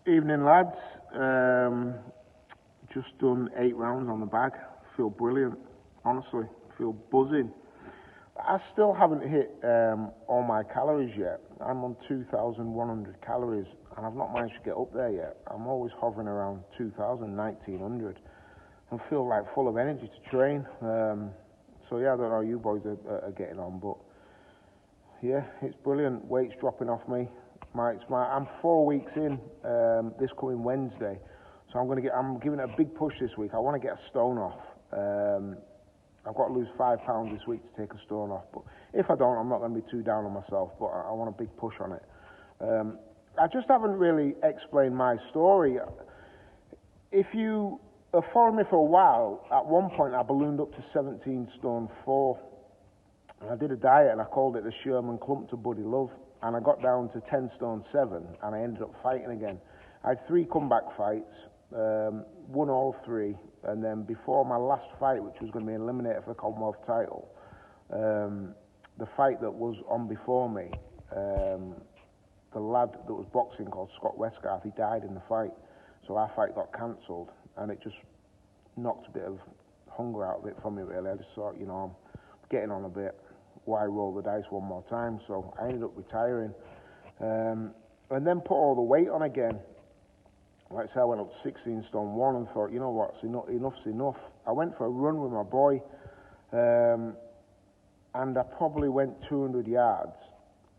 Evening, lads. Just done 8 rounds on the bag. Feel brilliant, honestly. Feel buzzing. I still haven't hit all my calories yet. I'm on 2,100 calories, and I've not managed to get up there yet. I'm always hovering around 2,000, 1,900, and feel like full of energy to train. So yeah, I don't know how you boys are getting on, but yeah, it's brilliant. Weight's dropping off me. I'm 4 weeks in this coming Wednesday, so I'm giving it a big push this week. I want to get a stone off. I've got to lose 5 pounds this week to take a stone off. But if I don't, I'm not going to be too down on myself. But I want a big push on it. I just haven't really explained my story. If you have followed me for a while, at one point I ballooned up to 17 stone 4. And I did a diet and I called it the Sherman Clump to Buddy Love. And I got down to 10 stone 7 and I ended up fighting again. I had 3 comeback fights, won all 3. And then before my last fight, which was going to be an eliminator for the Commonwealth title, the fight that was on before me, the lad that was boxing called Scott Westgarth, he died in the fight. So our fight got cancelled and it just knocked a bit of hunger out of it for me, really. I just thought, I'm getting on a bit. Why roll the dice one more time? So I ended up retiring, and then put all the weight on again. Like I said, I went up to 16 stone 1 and thought, you know what, enough's enough. I went for a run with my boy, and I probably went 200 yards,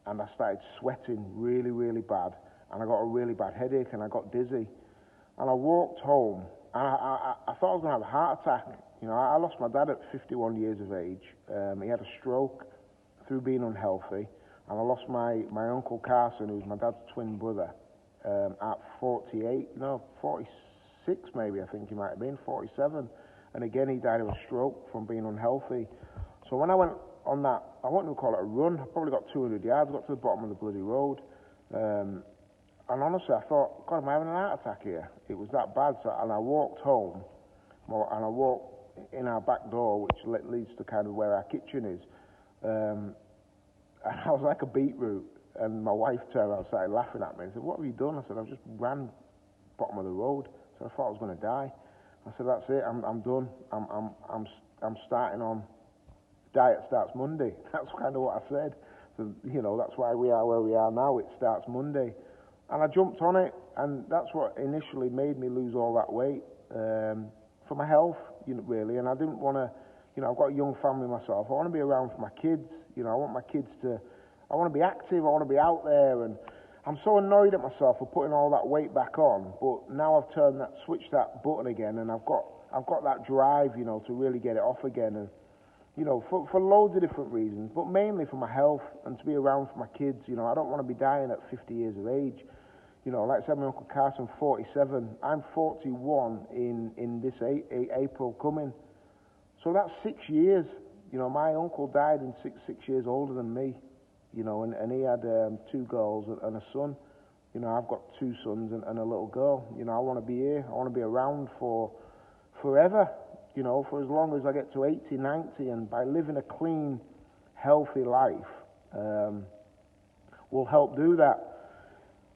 and I started sweating really, really bad, and I got a really bad headache, and I got dizzy, and I walked home, and I thought I was going to have a heart attack. I lost my dad at 51 years of age. He had a stroke through being unhealthy. And I lost my Uncle Carson, who was my dad's twin brother, at 46 maybe, I think he might have been, 47. And again, he died of a stroke from being unhealthy. So when I went on that, I wouldn't call it a run, I probably got 200 yards, got to the bottom of the bloody road. And honestly, I thought, God, am I having a heart attack here? It was that bad. And I walked home, and I walked in our back door, which leads to kind of where our kitchen is, and I was like a beetroot, and my wife turned around and started laughing at me and said, what have you done? I said, I've just ran bottom of the road. So I thought I was going to die. I said, that's it, I'm done. I'm starting on, diet starts Monday. That's kind of what I said. So, that's why we are where we are now. It starts Monday. And I jumped on it, and that's what initially made me lose all that weight, for my health, really. And I didn't want to, I've got a young family myself. I want to be around for my kids. I want my kids I want to be active. I want to be out there. And I'm so annoyed at myself for putting all that weight back on. But now I've switched that button again, and I've got that drive, to really get it off again. And, for loads of different reasons, but mainly for my health and to be around for my kids. I don't want to be dying at 50 years of age. Like I said, my Uncle Carson, 47. I'm 41 in this April coming. So that's 6 years. My uncle died in 6 years older than me. And he had 2 girls and a son. I've got 2 sons and a little girl. I want to be here. I want to be around for forever. For as long as I get to 80, 90. And by living a clean, healthy life, will help do that.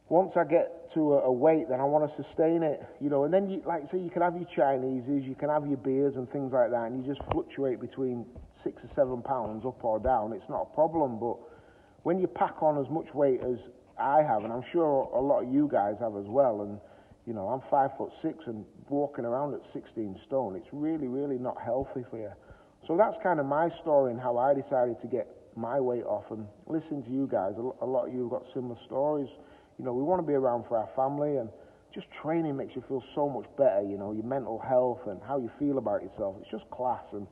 Once I get to a weight, then I want to sustain it, and then you can have your Chineses, you can have your beers and things like that, and you just fluctuate between 6 or 7 pounds up or down. It's not a problem, but when you pack on as much weight as I have, and I'm sure a lot of you guys have as well, and I'm 5'6" and walking around at 16 stone, it's really, really not healthy for you. So that's kind of my story and how I decided to get my weight off. And listening to you guys, a lot of you have got similar stories. We want to be around for our family, and just training makes you feel so much better, your mental health and how you feel about yourself. It's just class. And,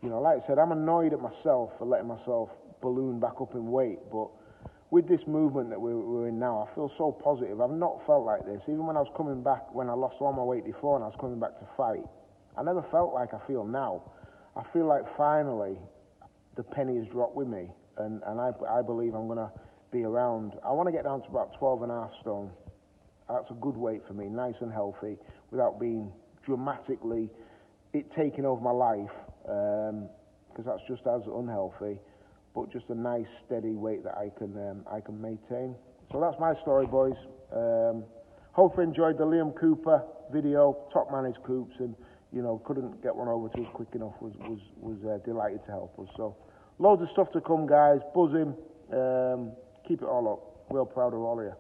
like I said, I'm annoyed at myself for letting myself balloon back up in weight. But with this movement that we're in now, I feel so positive. I've not felt like this. Even when I was coming back, when I lost all my weight before and I was coming back to fight, I never felt like I feel now. I feel like finally the penny has dropped with me. And I believe I'm going to be around. I want to get down to about 12.5 stone. That's a good weight for me, nice and healthy, without being dramatically it taking over my life, because that's just as unhealthy. But just a nice steady weight that I can maintain. So that's my story, boys. Hope you enjoyed the Liam Cooper video, top managed coops, and couldn't get one over to us quick enough. Was delighted to help us. So loads of stuff to come, guys. Buzz him. Keep it all up. Real proud of all of you.